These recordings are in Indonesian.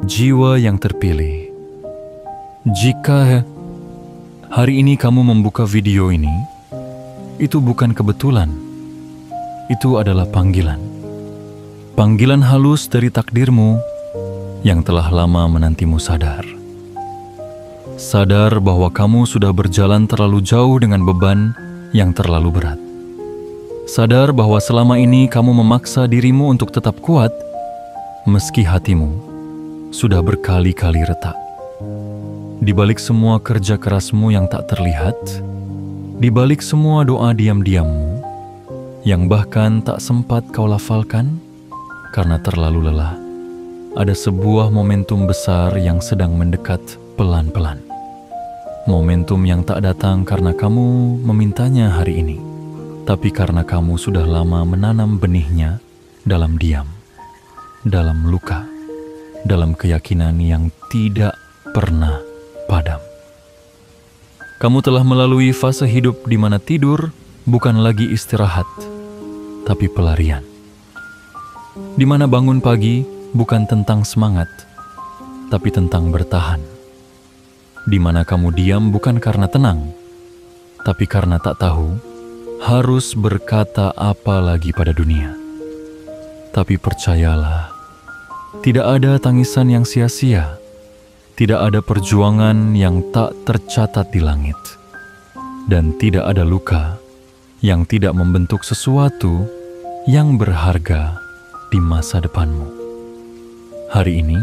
Jiwa yang terpilih. Jika hari ini kamu membuka video ini, itu bukan kebetulan. Itu adalah panggilan. Panggilan halus dari takdirmu yang telah lama menantimu sadar. Sadar bahwa kamu sudah berjalan terlalu jauh dengan beban yang terlalu berat. Sadar bahwa selama ini kamu memaksa dirimu untuk tetap kuat, meski hatimu sudah berkali-kali retak. Di balik semua kerja kerasmu yang tak terlihat, di balik semua doa diam-diammu, yang bahkan tak sempat kau lafalkan karena terlalu lelah, ada sebuah momentum besar yang sedang mendekat pelan-pelan. Momentum yang tak datang karena kamu memintanya hari ini, tapi karena kamu sudah lama menanam benihnya dalam diam, dalam luka, dalam keyakinan yang tidak pernah padam. Kamu telah melalui fase hidup di mana tidur bukan lagi istirahat, tapi pelarian. Di mana bangun pagi bukan tentang semangat, tapi tentang bertahan. Di mana kamu diam bukan karena tenang, tapi karena tak tahu harus berkata apa lagi pada dunia. Tapi percayalah, tidak ada tangisan yang sia-sia, tidak ada perjuangan yang tak tercatat di langit, dan tidak ada luka yang tidak membentuk sesuatu yang berharga di masa depanmu. Hari ini,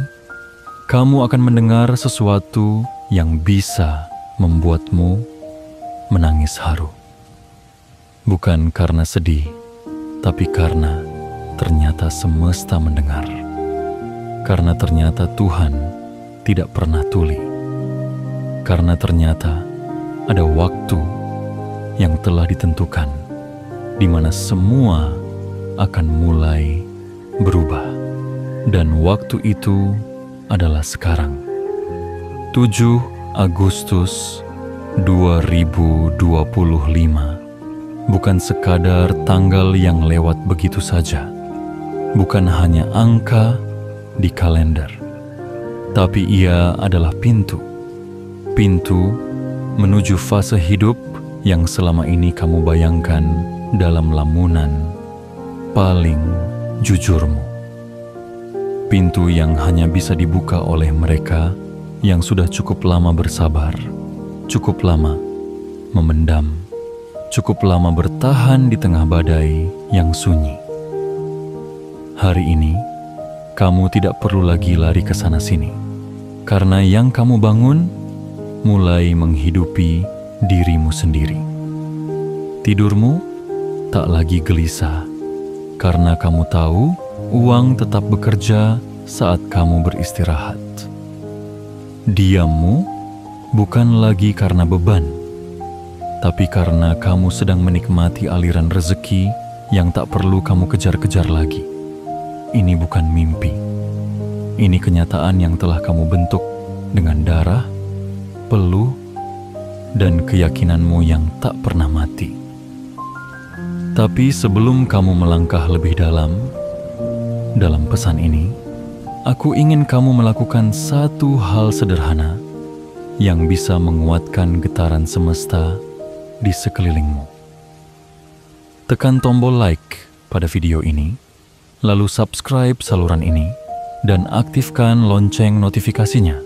kamu akan mendengar sesuatu yang bisa membuatmu menangis haru. Bukan karena sedih, tapi karena ternyata semesta mendengar. Karena ternyata Tuhan tidak pernah tuli. Karena ternyata ada waktu yang telah ditentukan, di mana semua akan mulai berubah. Dan waktu itu adalah sekarang. 7 Agustus 2025 bukan sekadar tanggal yang lewat begitu saja, bukan hanya angka di kalender, tapi ia adalah pintu menuju fase hidup yang selama ini kamu bayangkan dalam lamunan paling jujurmu. Pintu yang hanya bisa dibuka oleh mereka yang sudah cukup lama bersabar, cukup lama memendam, cukup lama bertahan di tengah badai yang sunyi. Hari ini, kamu tidak perlu lagi lari ke sana-sini, karena yang kamu bangun mulai menghidupi dirimu sendiri. Tidurmu tak lagi gelisah, karena kamu tahu uang tetap bekerja saat kamu beristirahat. Diammu bukan lagi karena beban, tapi karena kamu sedang menikmati aliran rezeki yang tak perlu kamu kejar-kejar lagi. Ini bukan mimpi. Ini kenyataan yang telah kamu bentuk dengan darah, peluh, dan keyakinanmu yang tak pernah mati. Tapi sebelum kamu melangkah lebih dalam pesan ini, aku ingin kamu melakukan satu hal sederhana yang bisa menguatkan getaran semesta di sekelilingmu. Tekan tombol like pada video ini, lalu subscribe saluran ini, dan aktifkan lonceng notifikasinya.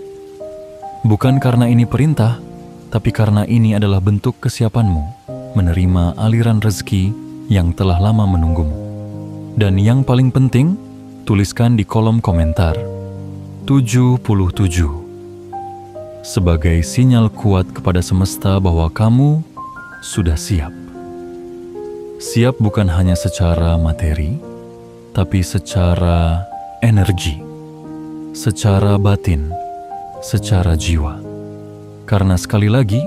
Bukan karena ini perintah, tapi karena ini adalah bentuk kesiapanmu menerima aliran rezeki yang telah lama menunggumu. Dan yang paling penting, tuliskan di kolom komentar 77 sebagai sinyal kuat kepada semesta bahwa kamu sudah siap. Siap bukan hanya secara materi, tapi secara energi, secara batin, secara jiwa. Karena sekali lagi,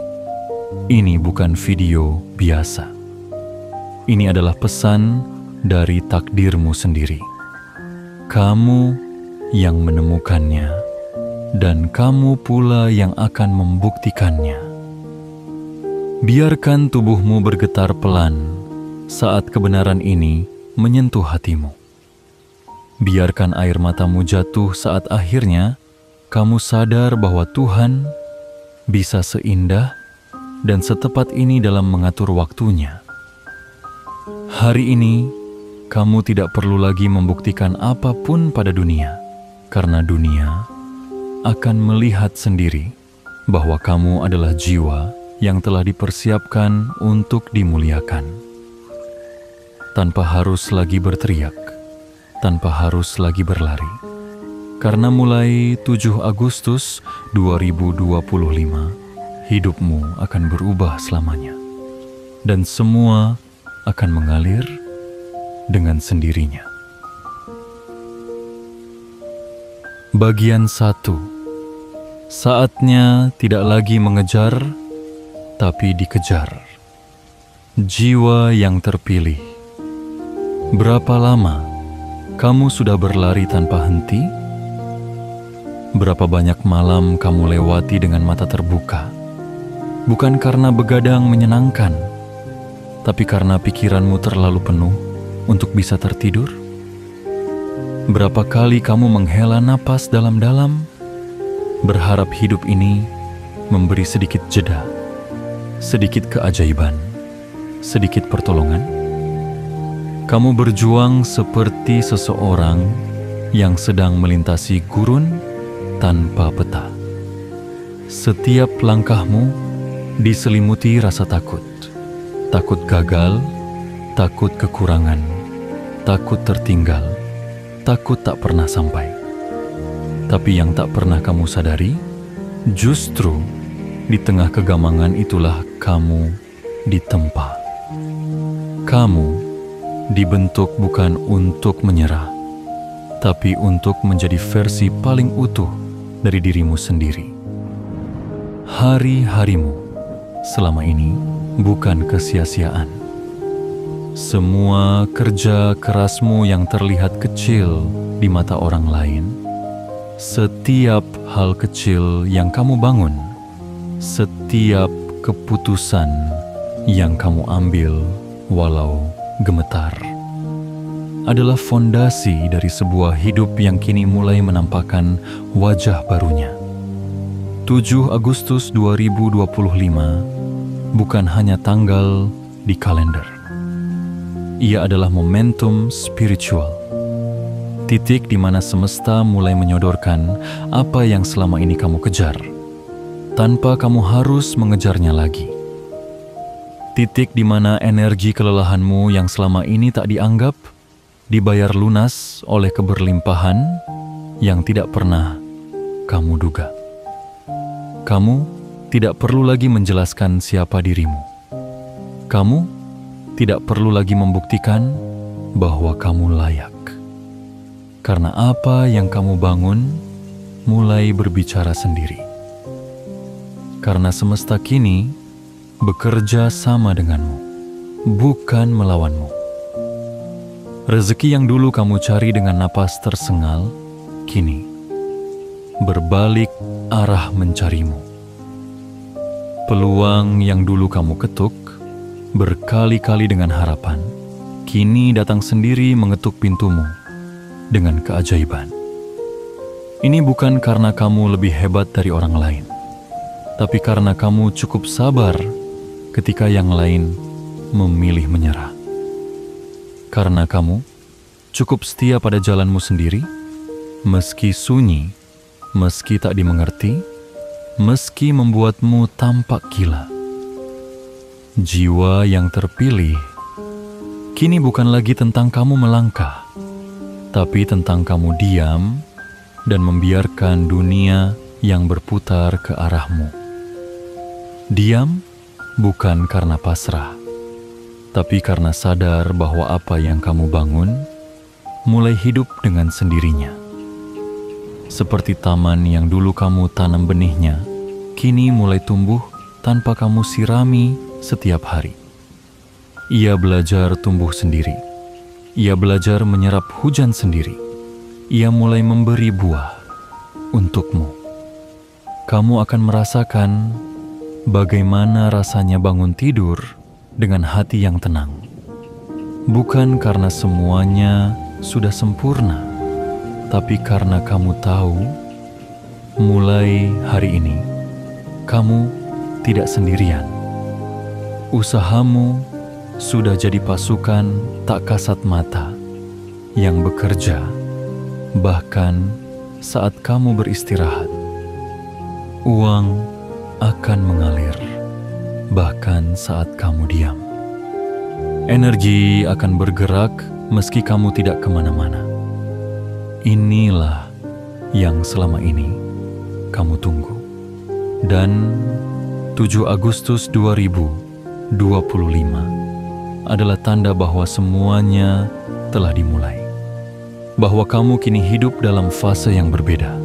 ini bukan video biasa. Ini adalah pesan dari takdirmu sendiri. Kamu yang menemukannya, dan kamu pula yang akan membuktikannya. Biarkan tubuhmu bergetar pelan saat kebenaran ini menyentuh hatimu. Biarkan air matamu jatuh saat akhirnya kamu sadar bahwa Tuhan bisa seindah dan setepat ini dalam mengatur waktunya. Hari ini, kamu tidak perlu lagi membuktikan apapun pada dunia, karena dunia akan melihat sendiri bahwa kamu adalah jiwa yang telah dipersiapkan untuk dimuliakan. Tanpa harus lagi berteriak, tanpa harus lagi berlari. Karena mulai 7 Agustus 2025, hidupmu akan berubah selamanya. Dan semua akan mengalir dengan sendirinya. Bagian 1. Saatnya tidak lagi mengejar, tapi dikejar. Jiwa yang terpilih. Berapa lama kamu sudah berlari tanpa henti? Berapa banyak malam kamu lewati dengan mata terbuka? Bukan karena begadang menyenangkan, tapi karena pikiranmu terlalu penuh untuk bisa tertidur? Berapa kali kamu menghela napas dalam-dalam, berharap hidup ini memberi sedikit jeda, sedikit keajaiban, sedikit pertolongan? Kamu berjuang seperti seseorang yang sedang melintasi gurun tanpa peta. Setiap langkahmu diselimuti rasa takut. Takut gagal, takut kekurangan, takut tertinggal, takut tak pernah sampai. Tapi yang tak pernah kamu sadari, justru di tengah kegamangan itulah kamu ditempa. Kamu dibentuk bukan untuk menyerah, tapi untuk menjadi versi paling utuh dari dirimu sendiri. Hari-harimu selama ini bukan kesia-siaan. Semua kerja kerasmu yang terlihat kecil di mata orang lain, setiap hal kecil yang kamu bangun, setiap keputusan yang kamu ambil walau gemetar, adalah fondasi dari sebuah hidup yang kini mulai menampakkan wajah barunya. 7 Agustus 2025 bukan hanya tanggal di kalender. Ia adalah momentum spiritual. Titik di mana semesta mulai menyodorkan apa yang selama ini kamu kejar, tanpa kamu harus mengejarnya lagi. Titik di mana energi kelelahanmu yang selama ini tak dianggap, dibayar lunas oleh keberlimpahan yang tidak pernah kamu duga. Kamu tidak perlu lagi menjelaskan siapa dirimu. Kamu tidak perlu lagi membuktikan bahwa kamu layak. Karena apa yang kamu bangun mulai berbicara sendiri. Karena semesta kini bekerja sama denganmu, bukan melawanmu. Rezeki yang dulu kamu cari dengan napas tersengal, kini berbalik arah mencarimu. Peluang yang dulu kamu ketuk berkali-kali dengan harapan, kini datang sendiri mengetuk pintumu dengan keajaiban. Ini bukan karena kamu lebih hebat dari orang lain, tapi karena kamu cukup sabar ketika yang lain memilih menyerah. Karena kamu cukup setia pada jalanmu sendiri, meski sunyi, meski tak dimengerti, meski membuatmu tampak gila. Jiwa yang terpilih kini bukan lagi tentang kamu melangkah, tapi tentang kamu diam dan membiarkan dunia yang berputar ke arahmu. Diam bukan karena pasrah, tapi karena sadar bahwa apa yang kamu bangun mulai hidup dengan sendirinya. Seperti taman yang dulu kamu tanam benihnya, kini mulai tumbuh tanpa kamu sirami setiap hari. Ia belajar tumbuh sendiri. Ia belajar menyerap hujan sendiri. Ia mulai memberi buah untukmu. Kamu akan merasakan bagaimana rasanya bangun tidur dengan hati yang tenang. Bukan karena semuanya sudah sempurna, tapi karena kamu tahu mulai hari ini, kamu tidak sendirian. Usahamu sudah jadi pasukan tak kasat mata yang bekerja bahkan saat kamu beristirahat. Uang akan mengalir bahkan saat kamu diam. Energi akan bergerak meski kamu tidak kemana-mana. Inilah yang selama ini kamu tunggu. Dan 7 Agustus 2025 adalah tanda bahwa semuanya telah dimulai. Bahwa kamu kini hidup dalam fase yang berbeda.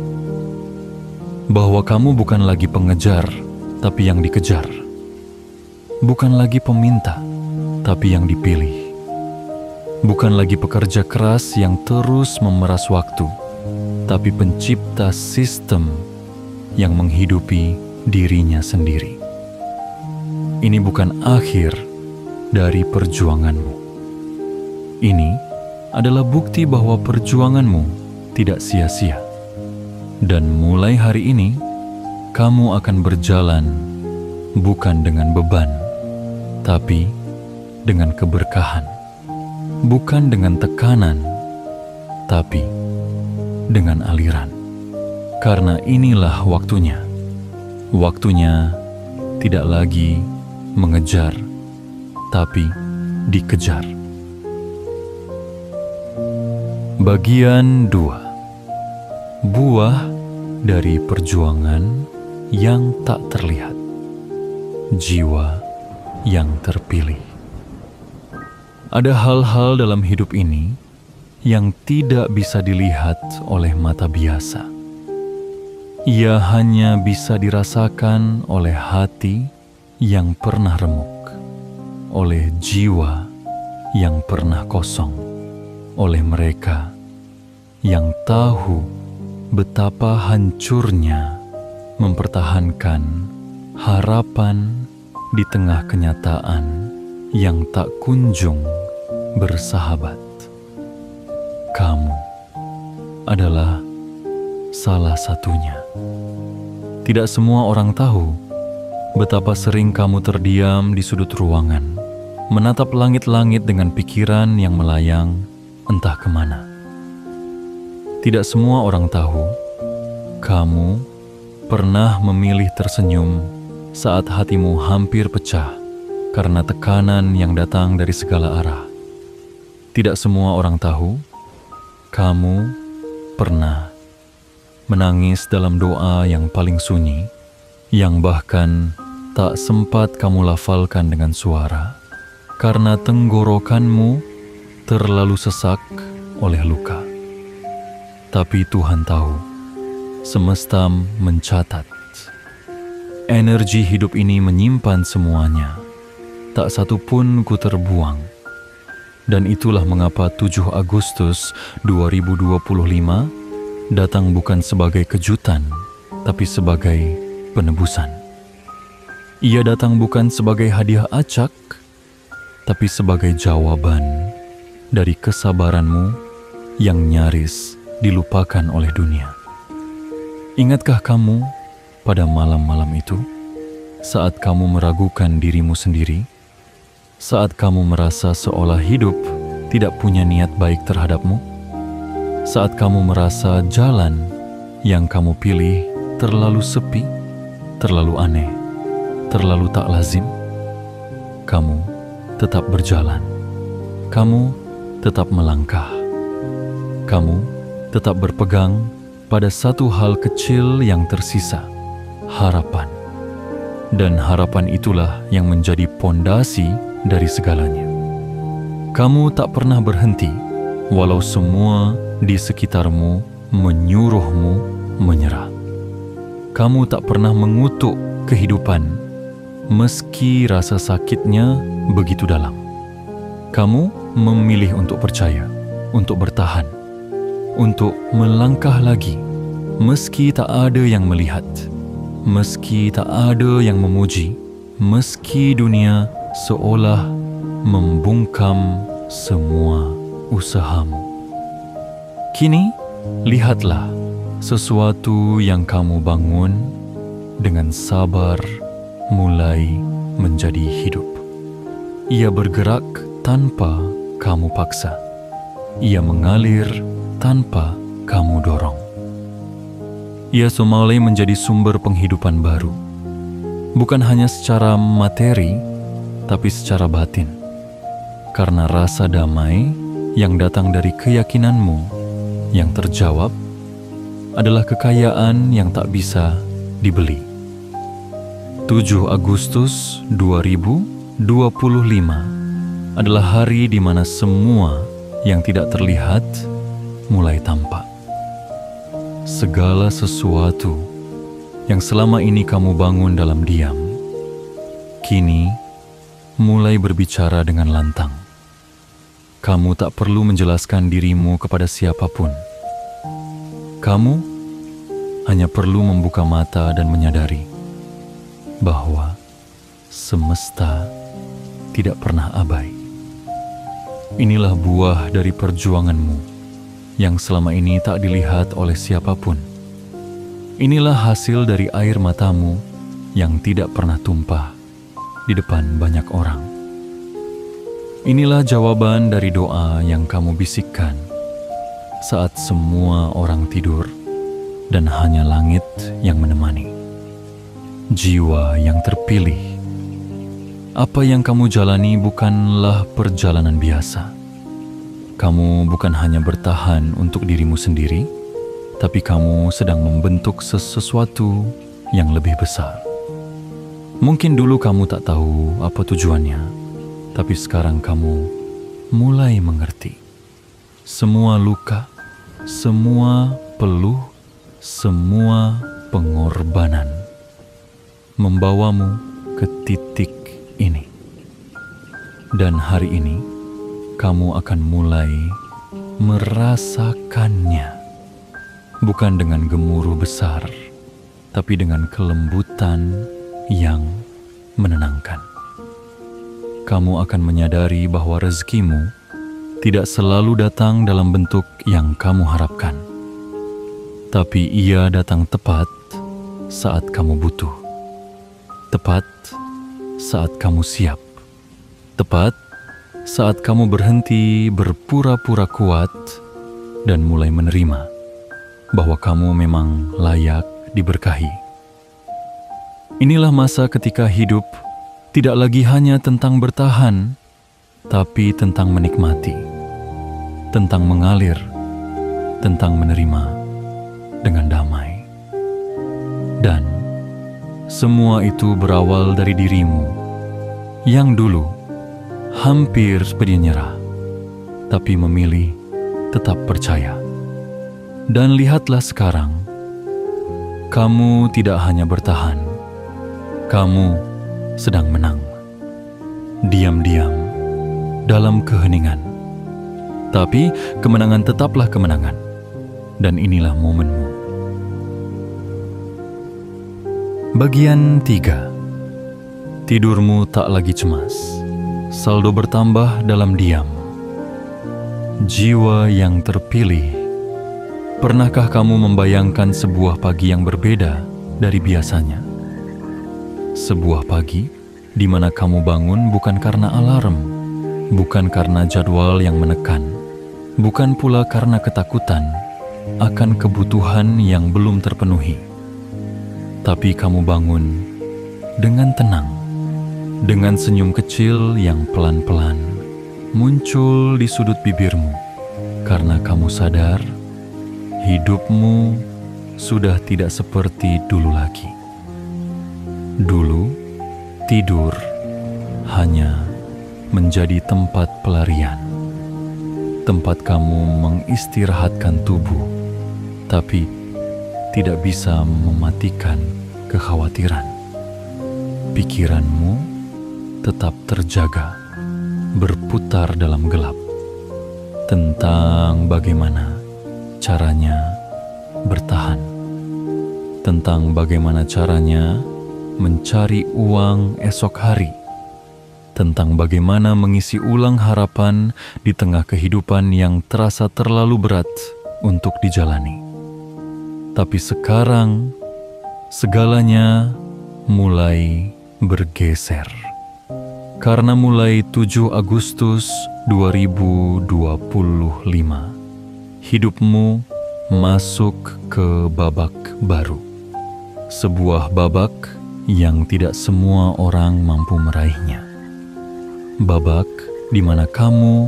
Bahwa kamu bukan lagi pengejar, tapi yang dikejar. Bukan lagi peminta, tapi yang dipilih. Bukan lagi pekerja keras yang terus memeras waktu, tapi pencipta sistem yang menghidupi dirinya sendiri. Ini bukan akhir dari perjuanganmu. Ini adalah bukti bahwa perjuanganmu tidak sia-sia. Dan mulai hari ini, kamu akan berjalan bukan dengan beban, tapi dengan keberkahan. Bukan dengan tekanan, tapi dengan aliran. Karena inilah waktunya. Waktunya tidak lagi mengejar, tapi dikejar. Bagian 2. Buah dari perjuangan yang tak terlihat. Jiwa yang terpilih. Ada hal-hal dalam hidup ini yang tidak bisa dilihat oleh mata biasa. Ia hanya bisa dirasakan oleh hati yang pernah remuk, oleh jiwa yang pernah kosong, oleh mereka yang tahu betapa hancurnya mempertahankan harapan di tengah kenyataan yang tak kunjung bersahabat. Kamu adalah salah satunya. Tidak semua orang tahu betapa sering kamu terdiam di sudut ruangan, menatap langit-langit dengan pikiran yang melayang entah kemana. Tidak semua orang tahu kamu pernah memilih tersenyum saat hatimu hampir pecah karena tekanan yang datang dari segala arah. Tidak semua orang tahu kamu pernah menangis dalam doa yang paling sunyi, yang bahkan tak sempat kamu lafalkan dengan suara karena tenggorokanmu terlalu sesak oleh luka. Tapi Tuhan tahu, semesta mencatat. Energi hidup ini menyimpan semuanya, tak satu pun ku terbuang. Dan itulah mengapa 7 Agustus 2025 datang bukan sebagai kejutan, tapi sebagai penebusan. Ia datang bukan sebagai hadiah acak, tapi sebagai jawaban dari kesabaranmu yang nyaris dilupakan oleh dunia. Ingatkah kamu pada malam-malam itu, saat kamu meragukan dirimu sendiri, saat kamu merasa seolah hidup tidak punya niat baik terhadapmu, saat kamu merasa jalan yang kamu pilih terlalu sepi, terlalu aneh, terlalu tak lazim, kamu tetap berjalan, kamu tetap melangkah, kamu tetap berpegang pada satu hal kecil yang tersisa, harapan. Dan harapan itulah yang menjadi pondasi dari segalanya. Kamu tak pernah berhenti, walau semua di sekitarmu menyuruhmu menyerah. Kamu tak pernah mengutuk kehidupan, meski rasa sakitnya begitu dalam. Kamu memilih untuk percaya, untuk bertahan, untuk melangkah lagi, meski tak ada yang melihat, meski tak ada yang memuji, meski dunia seolah membungkam semua usahamu. Kini, lihatlah sesuatu yang kamu bangun dengan sabar mulai menjadi hidup. Ia bergerak tanpa kamu paksa. Ia mengalir tanpa kamu dorong. Ia semulai menjadi sumber penghidupan baru, bukan hanya secara materi, tapi secara batin. Karena rasa damai yang datang dari keyakinanmu yang terjawab adalah kekayaan yang tak bisa dibeli. 7 Agustus 2025 adalah hari di mana semua yang tidak terlihat mulai tampak. Segala sesuatu yang selama ini kamu bangun dalam diam, kini mulai berbicara dengan lantang. Kamu tak perlu menjelaskan dirimu kepada siapapun. Kamu hanya perlu membuka mata dan menyadari bahwa semesta tidak pernah abai. Inilah buah dari perjuanganmu yang selama ini tak dilihat oleh siapapun. Inilah hasil dari air matamu yang tidak pernah tumpah di depan banyak orang. Inilah jawaban dari doa yang kamu bisikkan saat semua orang tidur dan hanya langit yang menemani. Jiwa yang terpilih, apa yang kamu jalani bukanlah perjalanan biasa. Kamu bukan hanya bertahan untuk dirimu sendiri, tapi kamu sedang membentuk sesuatu yang lebih besar. Mungkin dulu kamu tak tahu apa tujuannya, tapi sekarang kamu mulai mengerti. Semua luka, semua peluh, semua pengorbanan membawamu ke titik ini. Dan hari ini, kamu akan mulai merasakannya. Bukan dengan gemuruh besar, tapi dengan kelembutan yang menenangkan. Kamu akan menyadari bahwa rezekimu tidak selalu datang dalam bentuk yang kamu harapkan, tapi ia datang tepat saat kamu butuh. Tepat saat kamu siap. Tepat saat kamu berhenti berpura-pura kuat dan mulai menerima bahwa kamu memang layak diberkahi. Inilah masa ketika hidup tidak lagi hanya tentang bertahan, tapi tentang menikmati, tentang mengalir, tentang menerima dengan damai. Dan semua itu berawal dari dirimu yang dulu hampir seperti nyerah, tapi memilih tetap percaya. Dan lihatlah sekarang, kamu tidak hanya bertahan, kamu sedang menang. Diam-diam dalam keheningan. Tapi kemenangan tetaplah kemenangan. Dan inilah momenmu. Bagian 3. Tidurmu tak lagi cemas. Saldo bertambah dalam diam. Jiwa yang terpilih. Pernahkah kamu membayangkan sebuah pagi yang berbeda dari biasanya? Sebuah pagi di mana kamu bangun bukan karena alarm, bukan karena jadwal yang menekan, bukan pula karena ketakutan akan kebutuhan yang belum terpenuhi. Tapi kamu bangun dengan tenang, dengan senyum kecil yang pelan-pelan muncul di sudut bibirmu, karena kamu sadar hidupmu sudah tidak seperti dulu lagi. Dulu, tidur hanya menjadi tempat pelarian, tempat kamu mengistirahatkan tubuh, tapi tidak bisa mematikan kekhawatiran. Pikiranmu tetap terjaga, berputar dalam gelap, tentang bagaimana caranya bertahan, tentang bagaimana caranya mencari uang esok hari, tentang bagaimana mengisi ulang harapan di tengah kehidupan yang terasa terlalu berat untuk dijalani. Tapi sekarang segalanya mulai bergeser. Karena mulai 7 Agustus 2025, hidupmu masuk ke babak baru. Sebuah babak yang tidak semua orang mampu meraihnya. Babak di mana kamu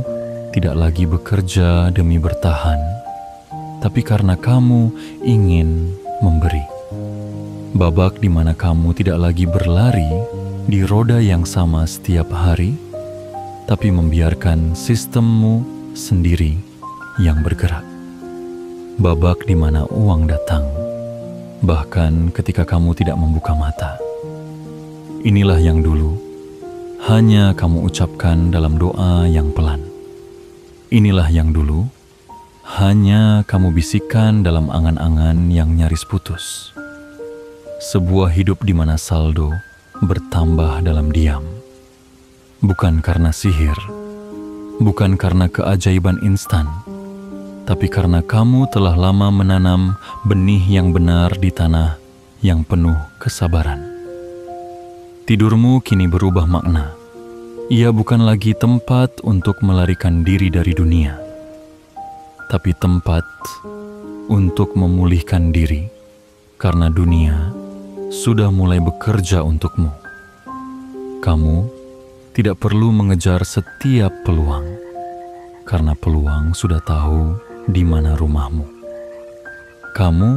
tidak lagi bekerja demi bertahan, tapi karena kamu ingin memberi. Babak di mana kamu tidak lagi berlari di roda yang sama setiap hari, tapi membiarkan sistemmu sendiri yang bergerak. Babak di mana uang datang, bahkan ketika kamu tidak membuka mata. Inilah yang dulu hanya kamu ucapkan dalam doa yang pelan. Inilah yang dulu hanya kamu bisikkan dalam angan-angan yang nyaris putus. Sebuah hidup di mana saldo bertambah dalam diam. Bukan karena sihir, bukan karena keajaiban instan, tapi karena kamu telah lama menanam benih yang benar di tanah yang penuh kesabaran. Tidurmu kini berubah makna. Ia bukan lagi tempat untuk melarikan diri dari dunia, tapi tempat untuk memulihkan diri, karena dunia sudah mulai bekerja untukmu. Kamu tidak perlu mengejar setiap peluang, karena peluang sudah tahu di mana rumahmu. Kamu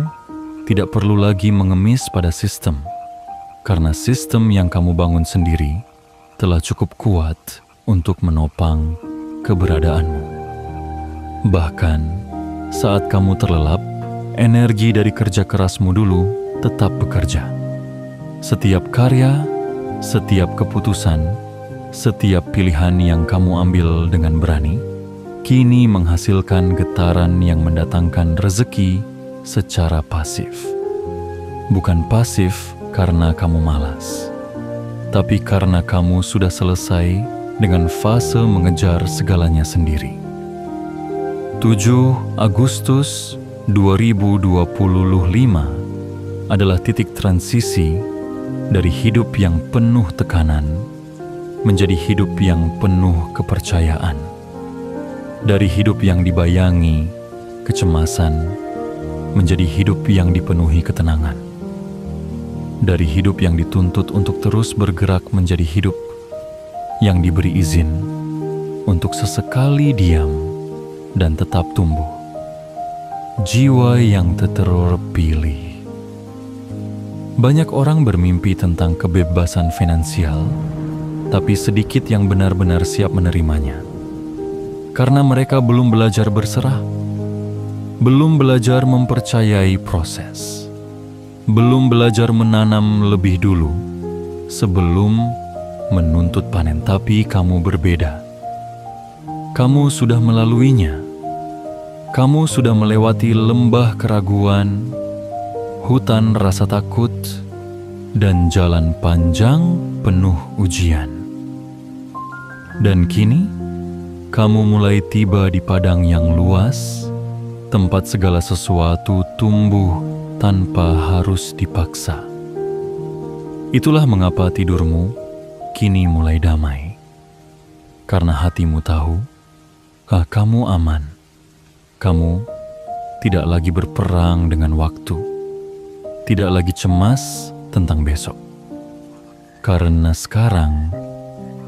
tidak perlu lagi mengemis pada sistem, karena sistem yang kamu bangun sendiri telah cukup kuat untuk menopang keberadaanmu. Bahkan saat kamu terlelap, energi dari kerja kerasmu dulu tetap bekerja. Setiap karya, setiap keputusan, setiap pilihan yang kamu ambil dengan berani, kini menghasilkan getaran yang mendatangkan rezeki secara pasif. Bukan pasif karena kamu malas, tapi karena kamu sudah selesai dengan fase mengejar segalanya sendiri. 7 Agustus 2025 adalah titik transisi dari hidup yang penuh tekanan menjadi hidup yang penuh kepercayaan. Dari hidup yang dibayangi kecemasan menjadi hidup yang dipenuhi ketenangan. Dari hidup yang dituntut untuk terus bergerak menjadi hidup yang diberi izin untuk sesekali diam dan tetap tumbuh. Jiwa yang terpilih. Banyak orang bermimpi tentang kebebasan finansial, tapi sedikit yang benar-benar siap menerimanya. Karena mereka belum belajar berserah, belum belajar mempercayai proses, belum belajar menanam lebih dulu sebelum menuntut panen. Tapi kamu berbeda. Kamu sudah melaluinya. Kamu sudah melewati lembah keraguan, hutan rasa takut, dan jalan panjang penuh ujian. Dan kini, kamu mulai tiba di padang yang luas, tempat segala sesuatu tumbuh tanpa harus dipaksa. Itulah mengapa tidurmu kini mulai damai. Karena hatimu tahu, kamu aman. Kamu tidak lagi berperang dengan waktu, tidak lagi cemas tentang besok. Karena sekarang,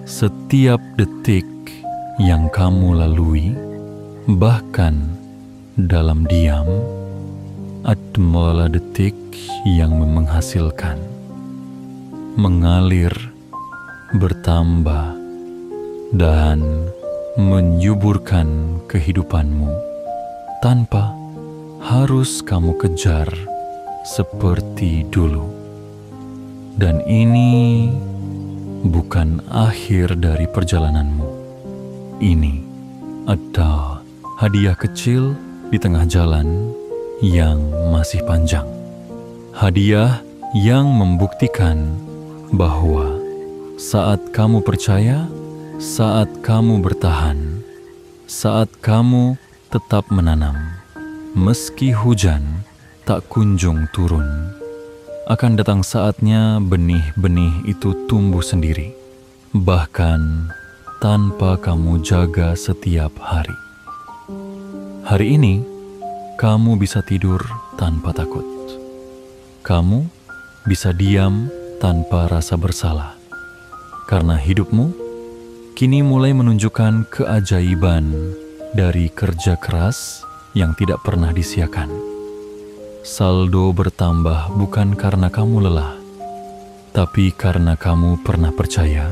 setiap detik yang kamu lalui, bahkan dalam diam, adalah detik yang menghasilkan, mengalir, bertambah, dan menyuburkan kehidupanmu tanpa harus kamu kejar seperti dulu. Dan ini bukan akhir dari perjalananmu. Ini adalah hadiah kecil di tengah jalan yang masih panjang. Hadiah yang membuktikan bahwa saat kamu percaya, saat kamu bertahan, saat kamu tetap menanam, meski hujan, tak kunjung turun. Akan datang saatnya benih-benih itu tumbuh sendiri, bahkan tanpa kamu jaga setiap hari. Hari ini, kamu bisa tidur tanpa takut. Kamu bisa diam tanpa rasa bersalah, karena hidupmu kini mulai menunjukkan keajaiban dari kerja keras yang tidak pernah disia-siakan. Saldo bertambah bukan karena kamu lelah, tapi karena kamu pernah percaya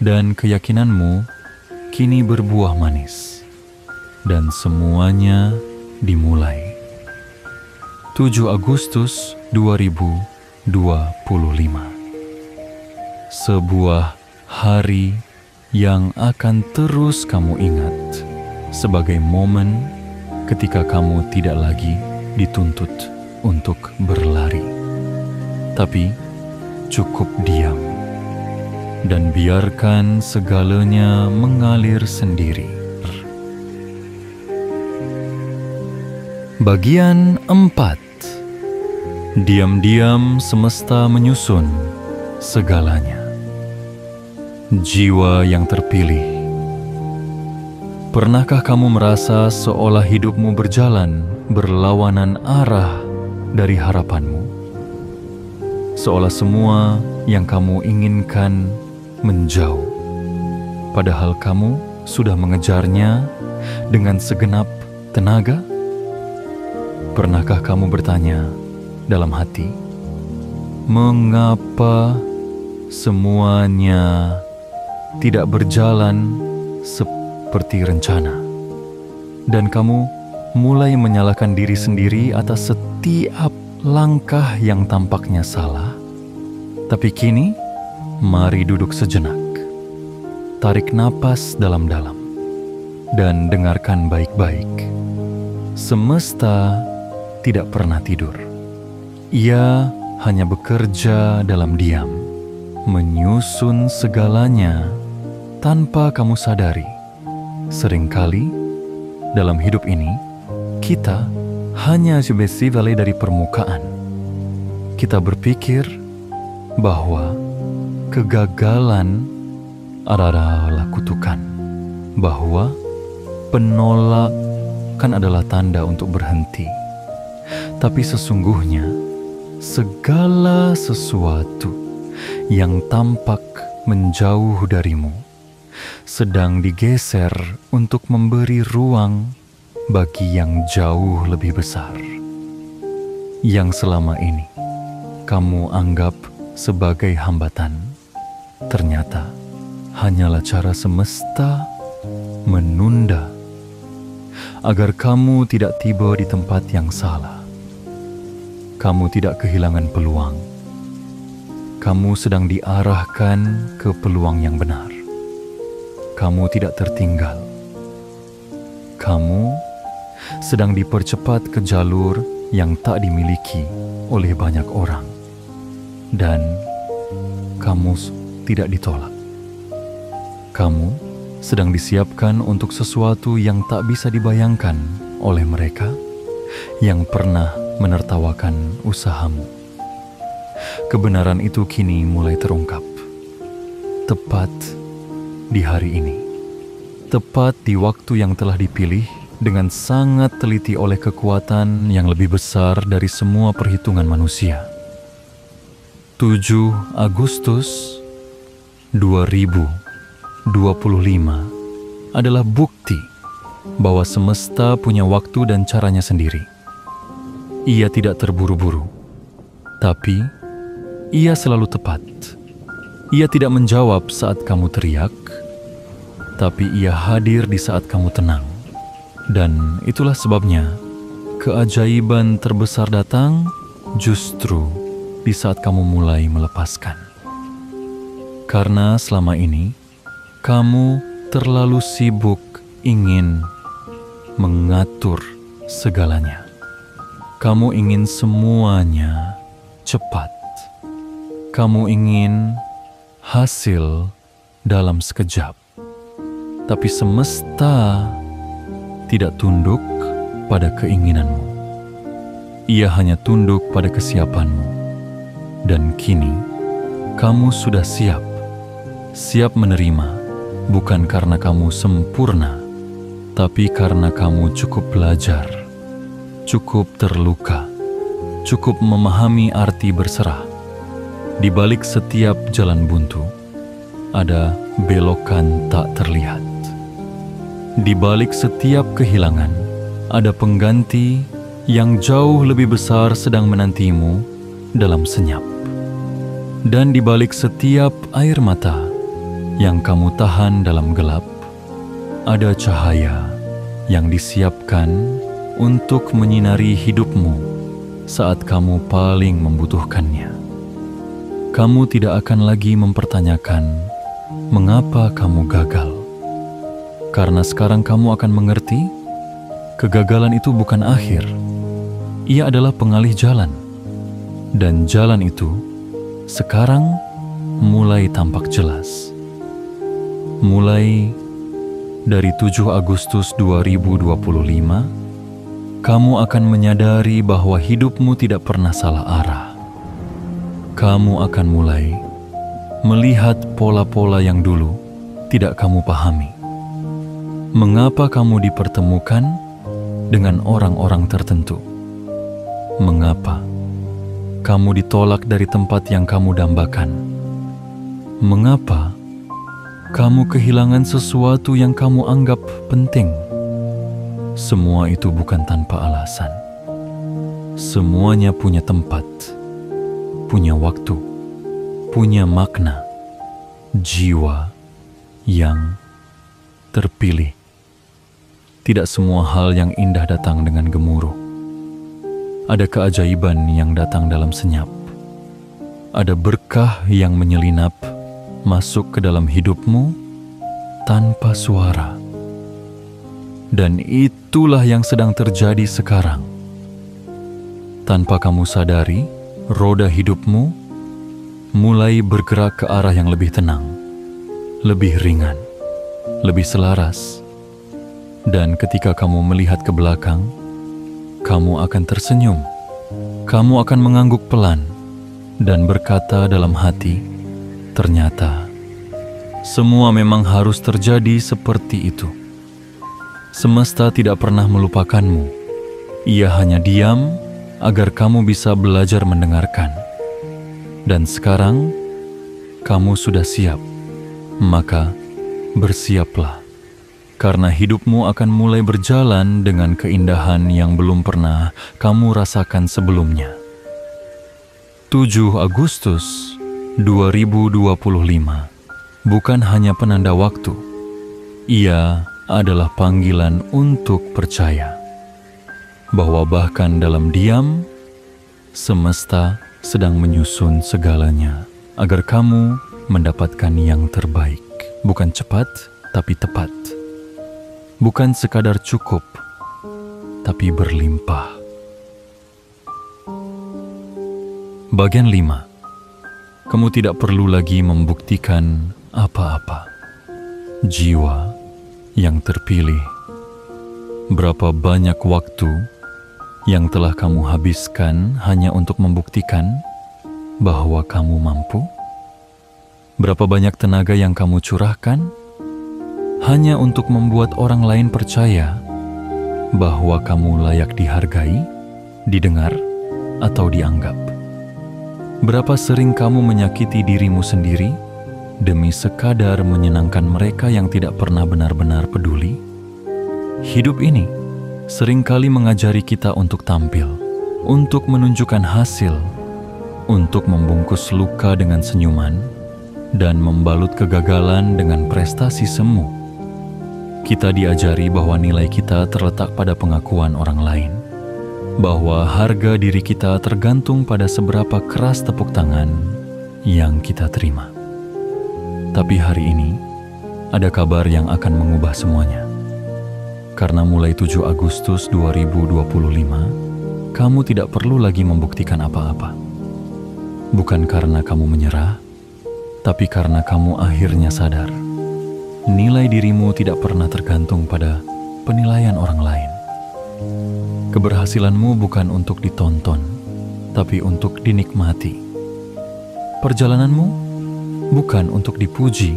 dan keyakinanmu kini berbuah manis. Dan semuanya dimulai. 7 Agustus 2025. Sebuah hari yang akan terus kamu ingat sebagai momen ketika kamu tidak lagi dituntut untuk berlari, tapi cukup diam dan biarkan segalanya mengalir sendiri. Bagian 4. Diam-diam semesta menyusun segalanya. Jiwa yang terpilih. Pernahkah kamu merasa seolah hidupmu berjalan berlawanan arah dari harapanmu? Seolah semua yang kamu inginkan menjauh, padahal kamu sudah mengejarnya dengan segenap tenaga? Pernahkah kamu bertanya dalam hati, mengapa semuanya tidak berjalan seperti rencana? Dan kamu mulai menyalahkan diri sendiri atas setiap langkah yang tampaknya salah. Tapi kini, mari duduk sejenak. Tarik napas dalam-dalam dan dengarkan baik-baik. Semesta tidak pernah tidur. Ia hanya bekerja dalam diam, menyusun segalanya tanpa kamu sadari. Seringkali dalam hidup ini, kita hanya subesivale dari permukaan. Kita berpikir bahwa kegagalan adalah kutukan, bahwa penolakan adalah tanda untuk berhenti. Tapi sesungguhnya, segala sesuatu yang tampak menjauh darimu sedang digeser untuk memberi ruang bagi yang jauh lebih besar, yang selama ini kamu anggap sebagai hambatan. Ternyata hanyalah cara semesta menunda agar kamu tidak tiba di tempat yang salah. Kamu tidak kehilangan peluang. Kamu sedang diarahkan ke peluang yang benar. Kamu tidak tertinggal. Kamu sedang dipercepat ke jalur yang tak dimiliki oleh banyak orang. Dan kamu tidak ditolak. Kamu sedang disiapkan untuk sesuatu yang tak bisa dibayangkan oleh mereka yang pernah menertawakan usahamu. Kebenaran itu kini mulai terungkap. Tepat di hari ini, tepat di waktu yang telah dipilih dengan sangat teliti oleh kekuatan yang lebih besar dari semua perhitungan manusia. 7 Agustus 2025 adalah bukti bahwa semesta punya waktu dan caranya sendiri. Ia tidak terburu-buru, tapi ia selalu tepat. Ia tidak menjawab saat kamu teriak, tapi ia hadir di saat kamu tenang. Dan itulah sebabnya keajaiban terbesar datang justru di saat kamu mulai melepaskan. Karena selama ini kamu terlalu sibuk ingin mengatur segalanya. Kamu ingin semuanya cepat. Kamu ingin hasil dalam sekejap. Tapi semesta tidak tunduk pada keinginanmu. ia hanya tunduk pada kesiapanmu. Dan kini, kamu sudah siap. Siap menerima, bukan karena kamu sempurna, tapi karena kamu cukup belajar, cukup terluka, cukup memahami arti berserah. Di balik setiap jalan buntu, ada belokan tak terlihat. Di balik setiap kehilangan, ada pengganti yang jauh lebih besar sedang menantimu dalam senyap. Dan di balik setiap air mata yang kamu tahan dalam gelap, ada cahaya yang disiapkan untuk menyinari hidupmu saat kamu paling membutuhkannya. Kamu tidak akan lagi mempertanyakan mengapa kamu gagal. Karena sekarang kamu akan mengerti, kegagalan itu bukan akhir. Ia adalah pengalih jalan. Dan jalan itu sekarang mulai tampak jelas. Mulai dari 7 Agustus 2025, kamu akan menyadari bahwa hidupmu tidak pernah salah arah. Kamu akan mulai melihat pola-pola yang dulu tidak kamu pahami. Mengapa kamu dipertemukan dengan orang-orang tertentu? Mengapa kamu ditolak dari tempat yang kamu dambakan? Mengapa kamu kehilangan sesuatu yang kamu anggap penting? Semua itu bukan tanpa alasan. Semuanya punya tempat, punya waktu, punya makna, jiwa yang terpilih. Tidak semua hal yang indah datang dengan gemuruh. Ada keajaiban yang datang dalam senyap. Ada berkah yang menyelinap masuk ke dalam hidupmu tanpa suara. Dan itulah yang sedang terjadi sekarang. Tanpa kamu sadari, roda hidupmu mulai bergerak ke arah yang lebih tenang, lebih ringan, lebih selaras. Dan ketika kamu melihat ke belakang, kamu akan tersenyum. Kamu akan mengangguk pelan dan berkata dalam hati, ternyata semua memang harus terjadi seperti itu. Semesta tidak pernah melupakanmu. Ia hanya diam agar kamu bisa belajar mendengarkan. Dan sekarang, kamu sudah siap. Maka, bersiaplah. Karena hidupmu akan mulai berjalan dengan keindahan yang belum pernah kamu rasakan sebelumnya. 7 Agustus 2025 bukan hanya penanda waktu. Ia adalah panggilan untuk percaya bahwa bahkan dalam diam, semesta sedang menyusun segalanya agar kamu mendapatkan yang terbaik. Bukan cepat, tapi tepat. Bukan sekadar cukup, tapi berlimpah. Bagian 5. Kamu tidak perlu lagi membuktikan apa-apa. Jiwa yang terpilih. Berapa banyak waktu yang telah kamu habiskan hanya untuk membuktikan bahwa kamu mampu? Berapa banyak tenaga yang kamu curahkan hanya untuk membuat orang lain percaya bahwa kamu layak dihargai, didengar, atau dianggap? Berapa sering kamu menyakiti dirimu sendiri demi sekadar menyenangkan mereka yang tidak pernah benar-benar peduli? Hidup ini seringkali mengajari kita untuk tampil, untuk menunjukkan hasil, untuk membungkus luka dengan senyuman, dan membalut kegagalan dengan prestasi semu. Kita diajari bahwa nilai kita terletak pada pengakuan orang lain, bahwa harga diri kita tergantung pada seberapa keras tepuk tangan yang kita terima. Tapi hari ini, ada kabar yang akan mengubah semuanya. Karena mulai 7 Agustus 2025, kamu tidak perlu lagi membuktikan apa-apa. Bukan karena kamu menyerah, tapi karena kamu akhirnya sadar nilai dirimu tidak pernah tergantung pada penilaian orang lain. Keberhasilanmu bukan untuk ditonton, tapi untuk dinikmati. Perjalananmu bukan untuk dipuji,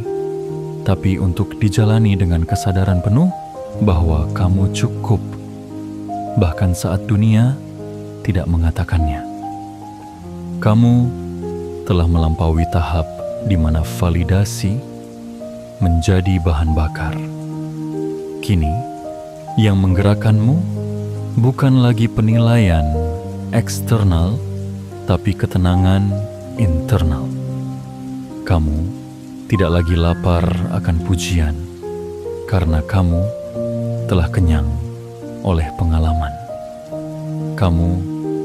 tapi untuk dijalani dengan kesadaran penuh bahwa kamu cukup, bahkan saat dunia tidak mengatakannya. Kamu telah melampaui tahap di mana validasi menjadi bahan bakar. Kini, yang menggerakkanmu bukan lagi penilaian eksternal, tapi ketenangan internal. Kamu tidak lagi lapar akan pujian, karena kamu telah kenyang oleh pengalaman. Kamu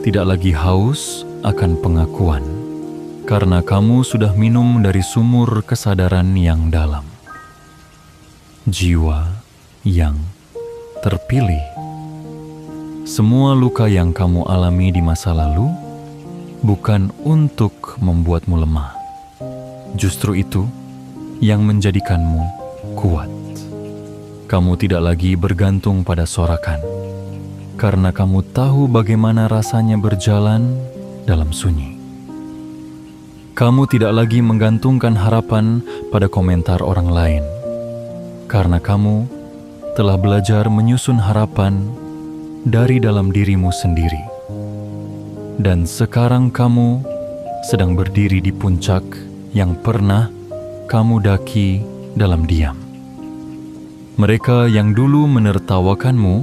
tidak lagi haus akan pengakuan, karena kamu sudah minum dari sumur kesadaran yang dalam. Jiwa yang terpilih. Semua luka yang kamu alami di masa lalu bukan untuk membuatmu lemah. Justru itu yang menjadikanmu kuat. Kamu tidak lagi bergantung pada sorakan, karena kamu tahu bagaimana rasanya berjalan dalam sunyi. Kamu tidak lagi menggantungkan harapan pada komentar orang lain, karena kamu telah belajar menyusun harapan dari dalam dirimu sendiri. Dan sekarang kamu sedang berdiri di puncak yang pernah kamu daki dalam diam. Mereka yang dulu menertawakanmu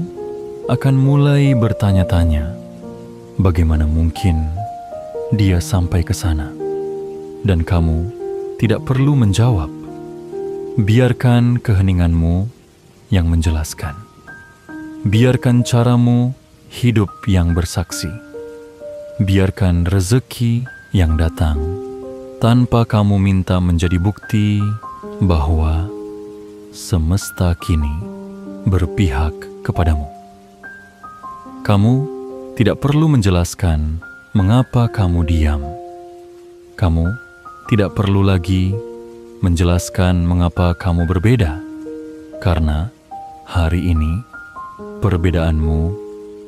akan mulai bertanya-tanya, bagaimana mungkin dia sampai ke sana? Dan kamu tidak perlu menjawab. Biarkan keheninganmu yang menjelaskan. Biarkan caramu hidup yang bersaksi. Biarkan rezeki yang datang tanpa kamu minta menjadi bukti bahwa semesta kini berpihak kepadamu. Kamu tidak perlu menjelaskan mengapa kamu diam. Kamu tidak perlu lagi menjelaskan mengapa kamu berbeda, karena hari ini perbedaanmu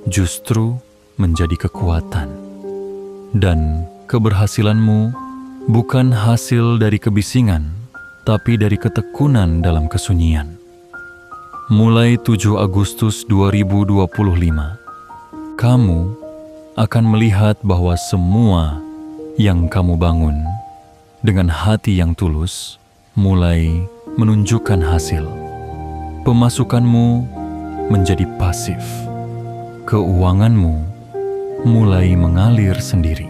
justru menjadi kekuatan, dan keberhasilanmu bukan hasil dari kebisingan, tapi dari ketekunan dalam kesunyian. Mulai 7 Agustus 2025, kamu akan melihat bahwa semua yang kamu bangun dengan hati yang tulus mulai menunjukkan hasil. Pemasukanmu menjadi pasif. Keuanganmu mulai mengalir sendiri.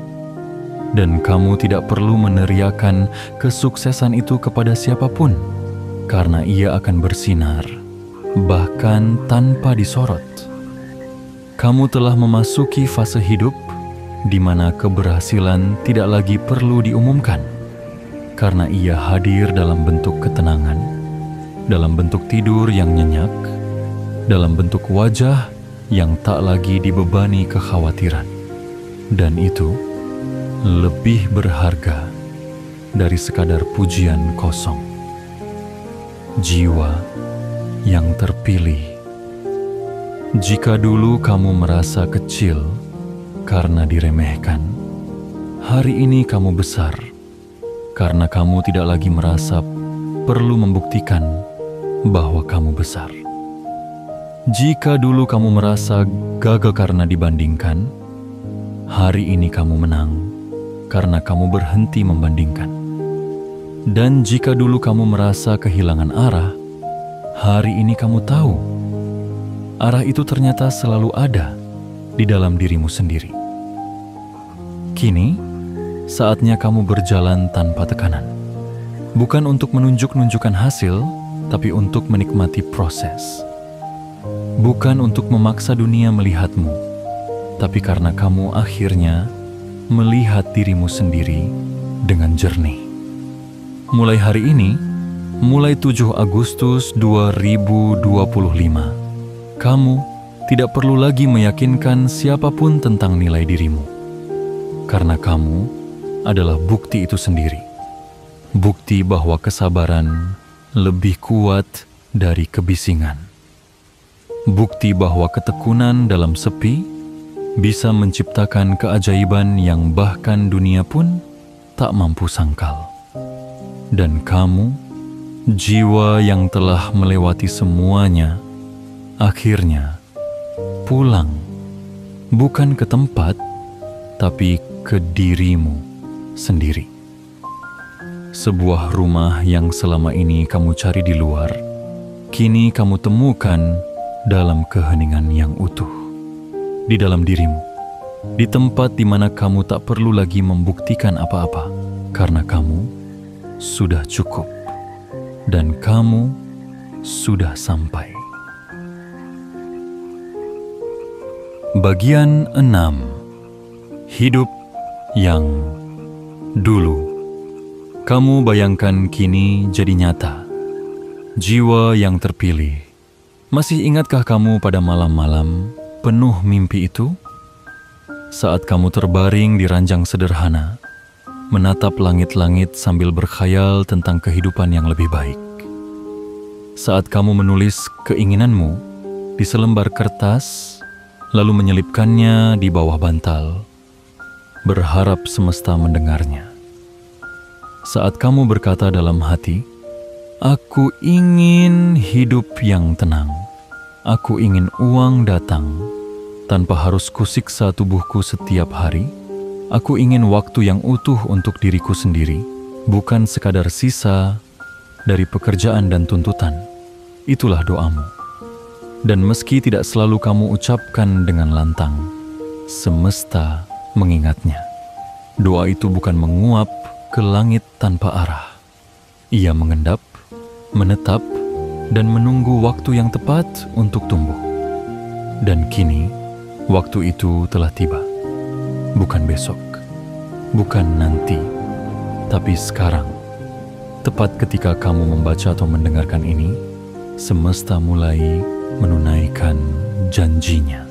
Dan kamu tidak perlu meneriakan kesuksesan itu kepada siapapun, karena ia akan bersinar, bahkan tanpa disorot. Kamu telah memasuki fase hidup di mana keberhasilan tidak lagi perlu diumumkan, karena ia hadir dalam bentuk ketenangan, dalam bentuk tidur yang nyenyak, dalam bentuk wajah yang tak lagi dibebani kekhawatiran. Dan itu lebih berharga dari sekadar pujian kosong. Jiwa yang terpilih. Jika dulu kamu merasa kecil karena diremehkan, hari ini kamu besar karena kamu tidak lagi merasa perlu membuktikan bahwa kamu besar. Jika dulu kamu merasa gagal karena dibandingkan, hari ini kamu menang karena kamu berhenti membandingkan. Dan jika dulu kamu merasa kehilangan arah, hari ini kamu tahu arah itu ternyata selalu ada di dalam dirimu sendiri. Kini, saatnya kamu berjalan tanpa tekanan. Bukan untuk menunjukkan hasil, tapi untuk menikmati proses. Bukan untuk memaksa dunia melihatmu, tapi karena kamu akhirnya melihat dirimu sendiri dengan jernih. Mulai hari ini, mulai 7 Agustus 2025, kamu tidak perlu lagi meyakinkan siapapun tentang nilai dirimu. Karena kamu adalah bukti itu sendiri. Bukti bahwa kesabaran lebih kuat dari kebisingan. Bukti bahwa ketekunan dalam sepi bisa menciptakan keajaiban yang bahkan dunia pun tak mampu sangkal. Dan kamu, jiwa yang telah melewati semuanya, akhirnya pulang, bukan ke tempat, tapi ke dirimu sendiri. Sebuah rumah yang selama ini kamu cari di luar, kini kamu temukan dalam keheningan yang utuh. Di dalam dirimu, di tempat di mana kamu tak perlu lagi membuktikan apa-apa, karena kamu sudah cukup dan kamu sudah sampai. Bagian 6. Hidup yang dulu. Kamu bayangkan kini jadi nyata. Jiwa yang terpilih. Masih ingatkah kamu pada malam-malam penuh mimpi itu? Saat kamu terbaring di ranjang sederhana, menatap langit-langit sambil berkhayal tentang kehidupan yang lebih baik. Saat kamu menulis keinginanmu di selembar kertas, lalu menyelipkannya di bawah bantal, berharap semesta mendengarnya. Saat kamu berkata dalam hati, "Aku ingin hidup yang tenang. Aku ingin uang datang tanpa harus kusiksa tubuhku setiap hari. Aku ingin waktu yang utuh untuk diriku sendiri, bukan sekadar sisa dari pekerjaan dan tuntutan." Itulah doamu. Dan meski tidak selalu kamu ucapkan dengan lantang, semesta mengingatnya. Doa itu bukan menguap ke langit tanpa arah. Ia mengendap, menetap, dan menunggu waktu yang tepat untuk tumbuh. Dan kini, waktu itu telah tiba. Bukan besok, bukan nanti, tapi sekarang. Tepat ketika kamu membaca atau mendengarkan ini, semesta mulai menunaikan janjinya.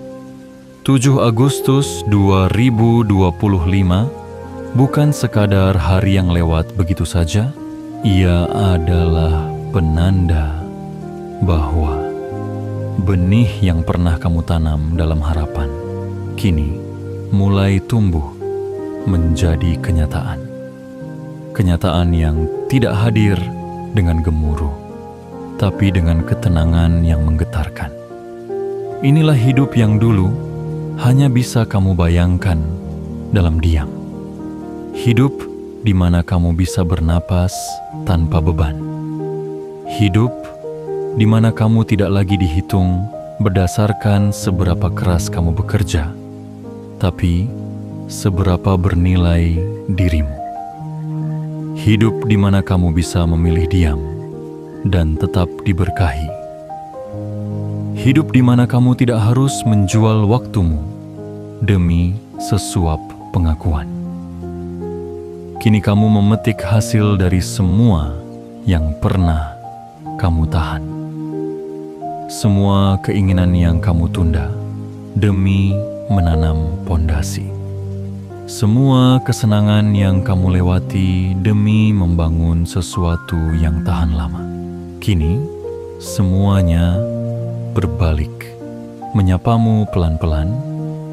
7 Agustus 2025 bukan sekadar hari yang lewat begitu saja. Ia adalah penanda bahwa benih yang pernah kamu tanam dalam harapan kini mulai tumbuh menjadi kenyataan. Kenyataan yang tidak hadir dengan gemuruh, tapi dengan ketenangan yang menggetarkan. Inilah hidup yang dulu hanya bisa kamu bayangkan dalam diam. Hidup di mana kamu bisa bernapas tanpa beban. Hidup di mana kamu tidak lagi dihitung berdasarkan seberapa keras kamu bekerja, tapi seberapa bernilai dirimu. Hidup di mana kamu bisa memilih diam dan tetap diberkahi. Hidup di mana kamu tidak harus menjual waktumu demi sesuap pengakuan. Kini kamu memetik hasil dari semua yang pernah kamu tahan. Semua keinginan yang kamu tunda demi menanam pondasi. Semua kesenangan yang kamu lewati demi membangun sesuatu yang tahan lama. Kini, semuanya berbalik, menyapamu pelan-pelan,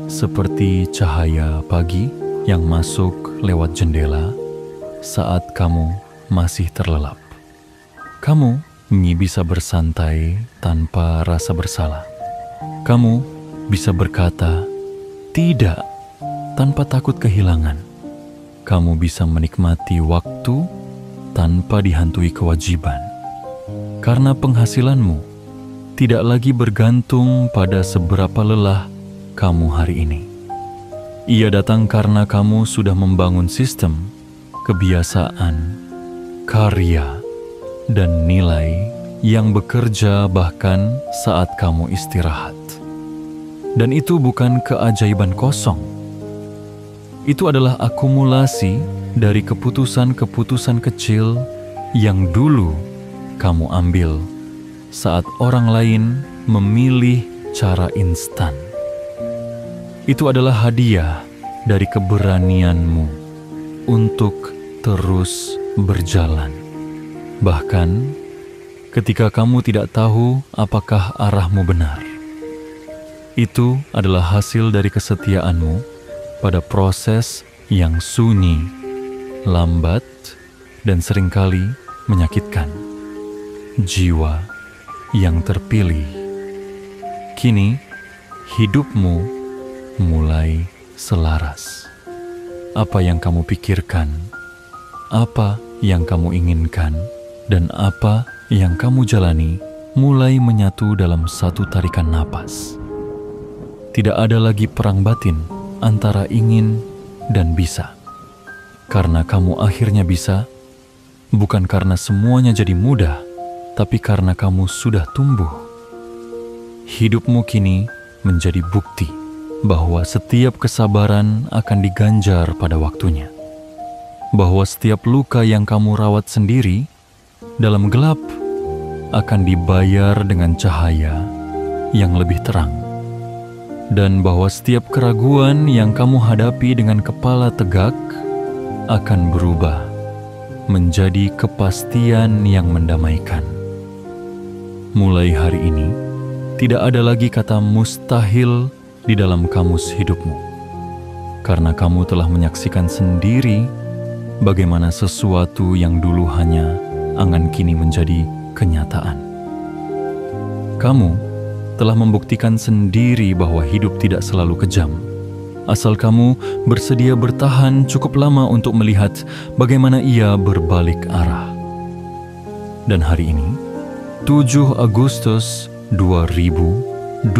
seperti cahaya pagi yang masuk lewat jendela saat kamu masih terlelap. Kamu bisa bersantai tanpa rasa bersalah. Kamu bisa berkata tidak tanpa takut kehilangan. Kamu bisa menikmati waktu tanpa dihantui kewajiban. Karena penghasilanmu tidak lagi bergantung pada seberapa lelah kamu hari ini. Ia datang karena kamu sudah membangun sistem, kebiasaan, karya, dan nilai yang bekerja bahkan saat kamu istirahat. Dan itu bukan keajaiban kosong. Itu adalah akumulasi dari keputusan-keputusan kecil yang dulu kamu ambil saat orang lain memilih cara instan. Itu adalah hadiah dari keberanianmu untuk terus berjalan. Bahkan ketika kamu tidak tahu apakah arahmu benar. Itu adalah hasil dari kesetiaanmu pada proses yang sunyi, lambat, dan seringkali menyakitkan. Jiwa yang terpilih. Kini, hidupmu mulai selaras. Apa yang kamu pikirkan, apa yang kamu inginkan, dan apa yang kamu jalani mulai menyatu dalam satu tarikan napas. Tidak ada lagi perang batin antara ingin dan bisa. Karena kamu akhirnya bisa, bukan karena semuanya jadi mudah, tapi karena kamu sudah tumbuh. Hidupmu kini menjadi bukti bahwa setiap kesabaran akan diganjar pada waktunya. Bahwa setiap luka yang kamu rawat sendiri dalam gelap akan dibayar dengan cahaya yang lebih terang. Dan bahwa setiap keraguan yang kamu hadapi dengan kepala tegak akan berubah menjadi kepastian yang mendamaikan. Mulai hari ini, tidak ada lagi kata mustahil di dalam kamus hidupmu. Karena kamu telah menyaksikan sendiri bagaimana sesuatu yang dulu hanya angan kini menjadi kenyataan. Kamu telah membuktikan sendiri bahwa hidup tidak selalu kejam. Asal kamu bersedia bertahan cukup lama untuk melihat bagaimana ia berbalik arah. Dan hari ini, 7 Agustus 2025,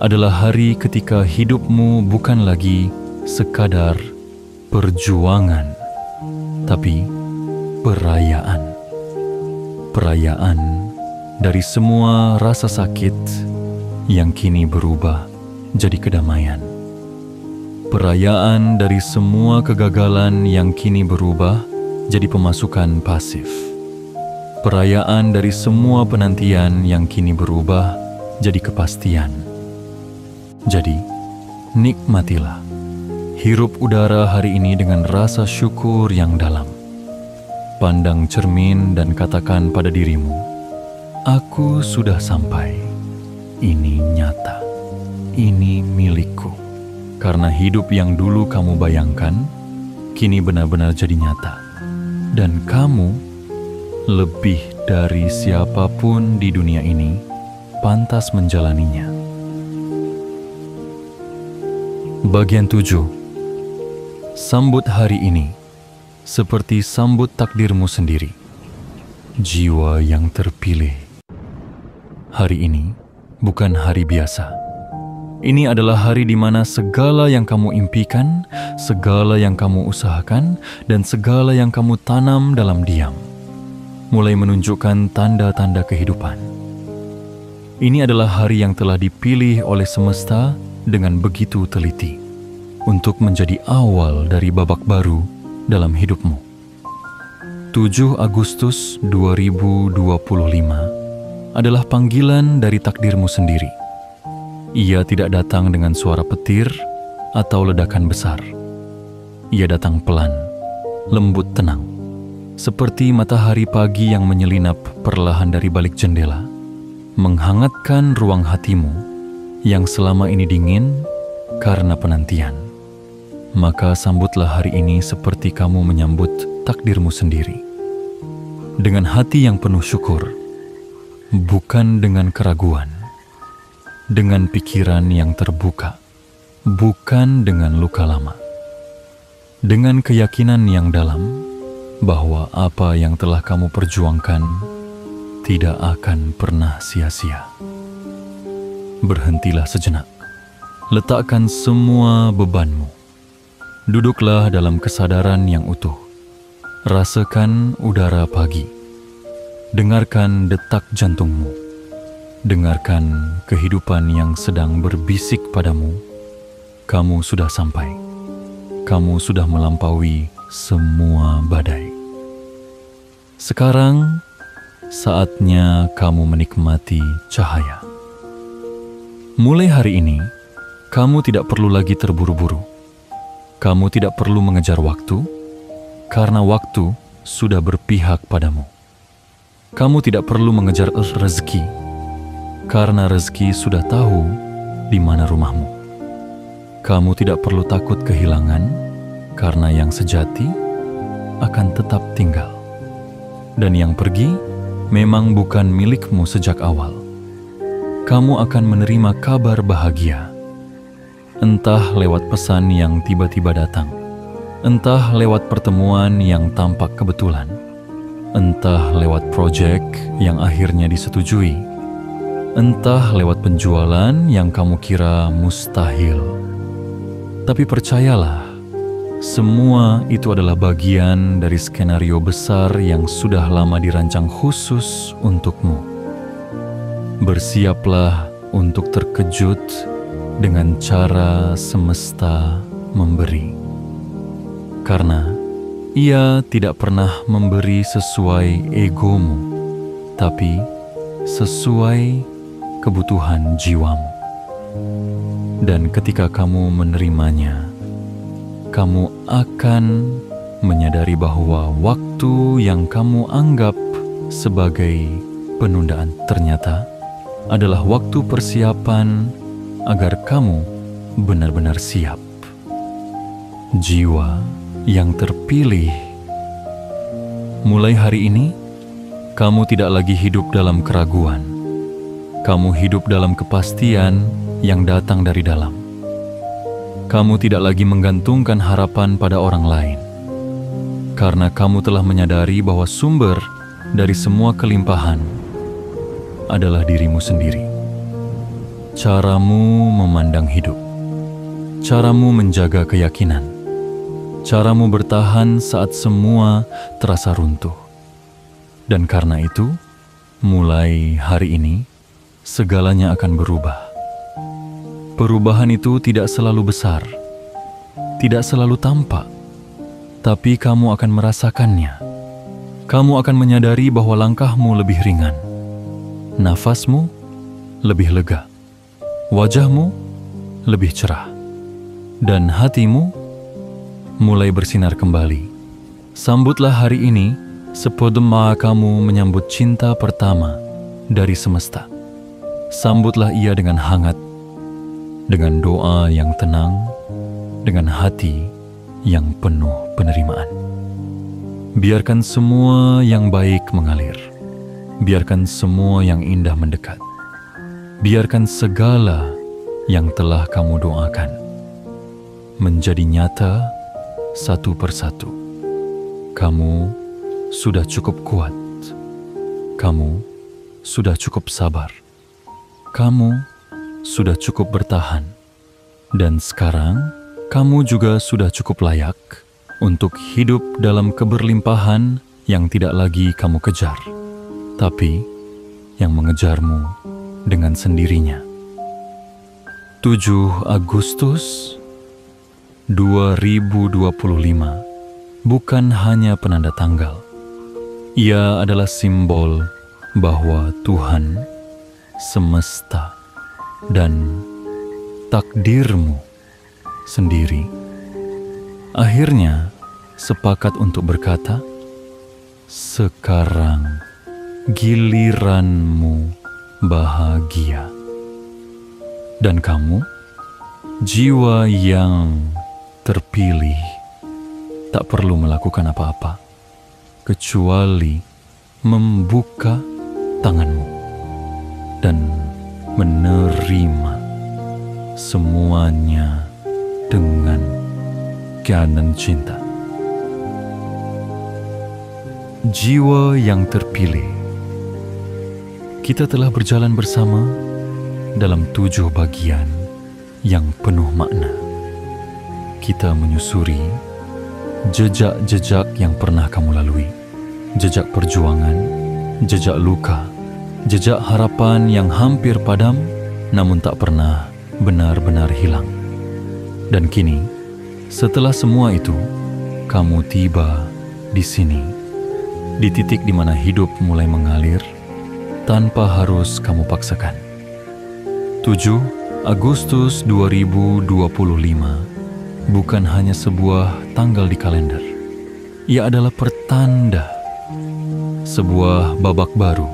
adalah hari ketika hidupmu bukan lagi sekadar perjuangan, tapi perayaan. Perayaan dari semua rasa sakit yang kini berubah jadi kedamaian. Perayaan dari semua kegagalan yang kini berubah jadi pemasukan pasif. Perayaan dari semua penantian yang kini berubah jadi kepastian. Jadi, nikmatilah. Hirup udara hari ini dengan rasa syukur yang dalam. Pandang cermin dan katakan pada dirimu, aku sudah sampai. Ini nyata. Ini milikku. Karena hidup yang dulu kamu bayangkan, kini benar-benar jadi nyata. Dan kamu, lebih dari siapapun di dunia ini, pantas menjalaninya. Bagian 7. Sambut hari ini seperti sambut takdirmu sendiri. Jiwa yang terpilih. Hari ini bukan hari biasa. Ini adalah hari di mana segala yang kamu impikan, segala yang kamu usahakan, dan segala yang kamu tanam dalam diam mulai menunjukkan tanda-tanda kehidupan. Ini adalah hari yang telah dipilih oleh semesta dengan begitu teliti untuk menjadi awal dari babak baru dalam hidupmu. 7 Agustus 2025 adalah panggilan dari takdirmu sendiri. Ia tidak datang dengan suara petir atau ledakan besar. Ia datang pelan, lembut tenang, seperti matahari pagi yang menyelinap perlahan dari balik jendela, menghangatkan ruang hatimu yang selama ini dingin karena penantian. Maka sambutlah hari ini seperti kamu menyambut takdirmu sendiri. Dengan hati yang penuh syukur, bukan dengan keraguan, dengan pikiran yang terbuka, bukan dengan luka lama, dengan keyakinan yang dalam bahwa apa yang telah kamu perjuangkan tidak akan pernah sia-sia. Berhentilah sejenak, letakkan semua bebanmu, duduklah dalam kesadaran yang utuh, rasakan udara pagi. Dengarkan detak jantungmu. Dengarkan kehidupan yang sedang berbisik padamu. Kamu sudah sampai. Kamu sudah melampaui semua badai. Sekarang, saatnya kamu menikmati cahaya. Mulai hari ini, kamu tidak perlu lagi terburu-buru. Kamu tidak perlu mengejar waktu, karena waktu sudah berpihak padamu. Kamu tidak perlu mengejar rezeki, karena rezeki sudah tahu di mana rumahmu. Kamu tidak perlu takut kehilangan, karena yang sejati akan tetap tinggal. Dan yang pergi memang bukan milikmu sejak awal. Kamu akan menerima kabar bahagia, entah lewat pesan yang tiba-tiba datang, entah lewat pertemuan yang tampak kebetulan, entah lewat proyek yang akhirnya disetujui, entah lewat penjualan yang kamu kira mustahil. Tapi percayalah, semua itu adalah bagian dari skenario besar yang sudah lama dirancang khusus untukmu. Bersiaplah untuk terkejut dengan cara semesta memberi. Karena Ia tidak pernah memberi sesuai egomu, tapi sesuai kebutuhan jiwamu. Dan ketika kamu menerimanya, kamu akan menyadari bahwa waktu yang kamu anggap sebagai penundaan ternyata adalah waktu persiapan agar kamu benar-benar siap. Jiwa yang terpilih. Mulai hari ini, kamu tidak lagi hidup dalam keraguan. Kamu hidup dalam kepastian yang datang dari dalam. Kamu tidak lagi menggantungkan harapan pada orang lain, karena kamu telah menyadari bahwa sumber dari semua kelimpahan adalah dirimu sendiri. Caramu memandang hidup, caramu menjaga keyakinan, caramu bertahan saat semua terasa runtuh. Dan karena itu, mulai hari ini, segalanya akan berubah. Perubahan itu tidak selalu besar, tidak selalu tampak, tapi kamu akan merasakannya. Kamu akan menyadari bahwa langkahmu lebih ringan, nafasmu lebih lega, wajahmu lebih cerah, dan hatimu mulai bersinar kembali. Sambutlah hari ini sepodema kamu menyambut cinta pertama dari semesta. Sambutlah ia dengan hangat, dengan doa yang tenang, dengan hati yang penuh penerimaan. Biarkan semua yang baik mengalir. Biarkan semua yang indah mendekat. Biarkan segala yang telah kamu doakan menjadi nyata satu persatu. Kamu sudah cukup kuat. Kamu sudah cukup sabar. Kamu sudah cukup bertahan. Dan sekarang, kamu juga sudah cukup layak untuk hidup dalam keberlimpahan yang tidak lagi kamu kejar, tapi yang mengejarmu dengan sendirinya. 7 Agustus 2025 bukan hanya penanda tanggal. Ia adalah simbol bahwa Tuhan, semesta, dan takdirmu sendiri akhirnya sepakat untuk berkata, sekarang giliranmu bahagia. Dan kamu, jiwa yang terpilih, tak perlu melakukan apa-apa kecuali membuka tanganmu dan menerima semuanya dengan keyakinan cinta. Jiwa yang terpilih. Kita telah berjalan bersama dalam 7 bagian yang penuh makna. Kita menyusuri jejak-jejak yang pernah kamu lalui. Jejak perjuangan, jejak luka, jejak harapan yang hampir padam namun tak pernah benar-benar hilang. Dan kini, setelah semua itu, kamu tiba di sini, di titik di mana hidup mulai mengalir tanpa harus kamu paksakan. 7 Agustus 2025 bukan hanya sebuah tanggal di kalender. Ia adalah pertanda sebuah babak baru,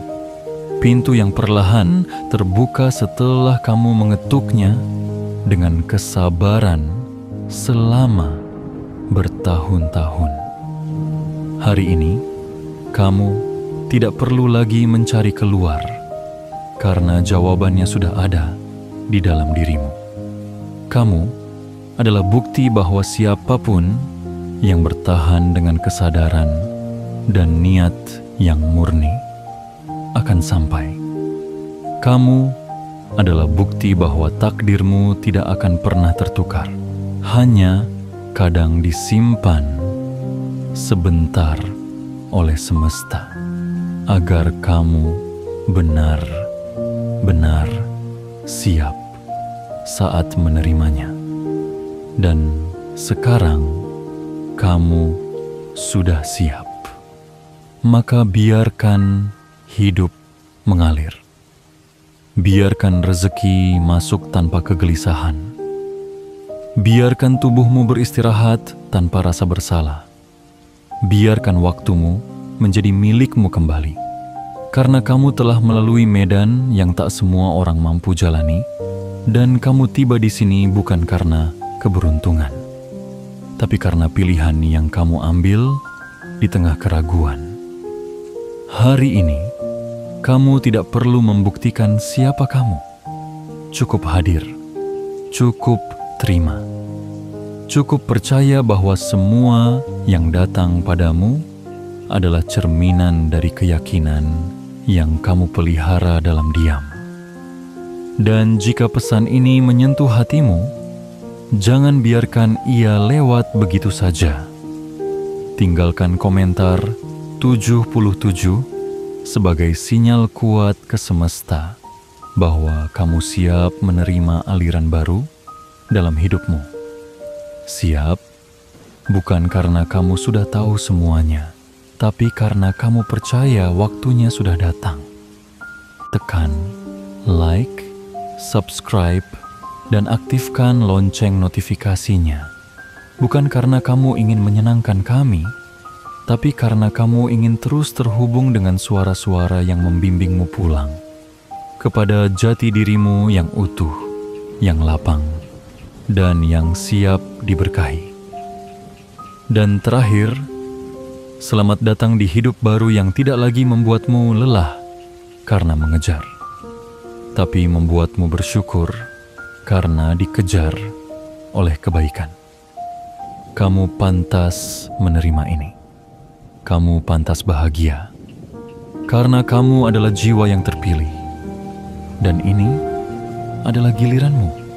pintu yang perlahan terbuka setelah kamu mengetuknya dengan kesabaran selama bertahun-tahun. Hari ini, kamu tidak perlu lagi mencari keluar, karena jawabannya sudah ada di dalam dirimu. Kamu adalah bukti bahwa siapapun yang bertahan dengan kesadaran dan niat yang murni akan sampai. Kamu adalah bukti bahwa takdirmu tidak akan pernah tertukar, hanya kadang disimpan sebentar oleh semesta, agar kamu benar-benar siap saat menerimanya. Dan sekarang kamu sudah siap. Maka biarkan hidup mengalir. Biarkan rezeki masuk tanpa kegelisahan. Biarkan tubuhmu beristirahat tanpa rasa bersalah. Biarkan waktumu menjadi milikmu kembali. Karena kamu telah melalui medan yang tak semua orang mampu jalani, dan kamu tiba di sini bukan karena keberuntungan, tapi karena pilihan yang kamu ambil di tengah keraguan. Hari ini, kamu tidak perlu membuktikan siapa kamu. Cukup hadir, cukup terima, cukup percaya bahwa semua yang datang padamu adalah cerminan dari keyakinan yang kamu pelihara dalam diam. Dan jika pesan ini menyentuh hatimu, jangan biarkan ia lewat begitu saja. Tinggalkan komentar 77 sebagai sinyal kuat ke semesta bahwa kamu siap menerima aliran baru dalam hidupmu. Siap bukan karena kamu sudah tahu semuanya, tapi karena kamu percaya waktunya sudah datang. Tekan like, subscribe, dan aktifkan lonceng notifikasinya. Bukan karena kamu ingin menyenangkan kami, tapi karena kamu ingin terus terhubung dengan suara-suara yang membimbingmu pulang kepada jati dirimu yang utuh, yang lapang, dan yang siap diberkahi. Dan terakhir, selamat datang di hidup baru yang tidak lagi membuatmu lelah karena mengejar, tapi membuatmu bersyukur karena dikejar oleh kebaikan. Kamu pantas menerima ini. Kamu pantas bahagia karena kamu adalah jiwa yang terpilih. Dan ini adalah giliranmu.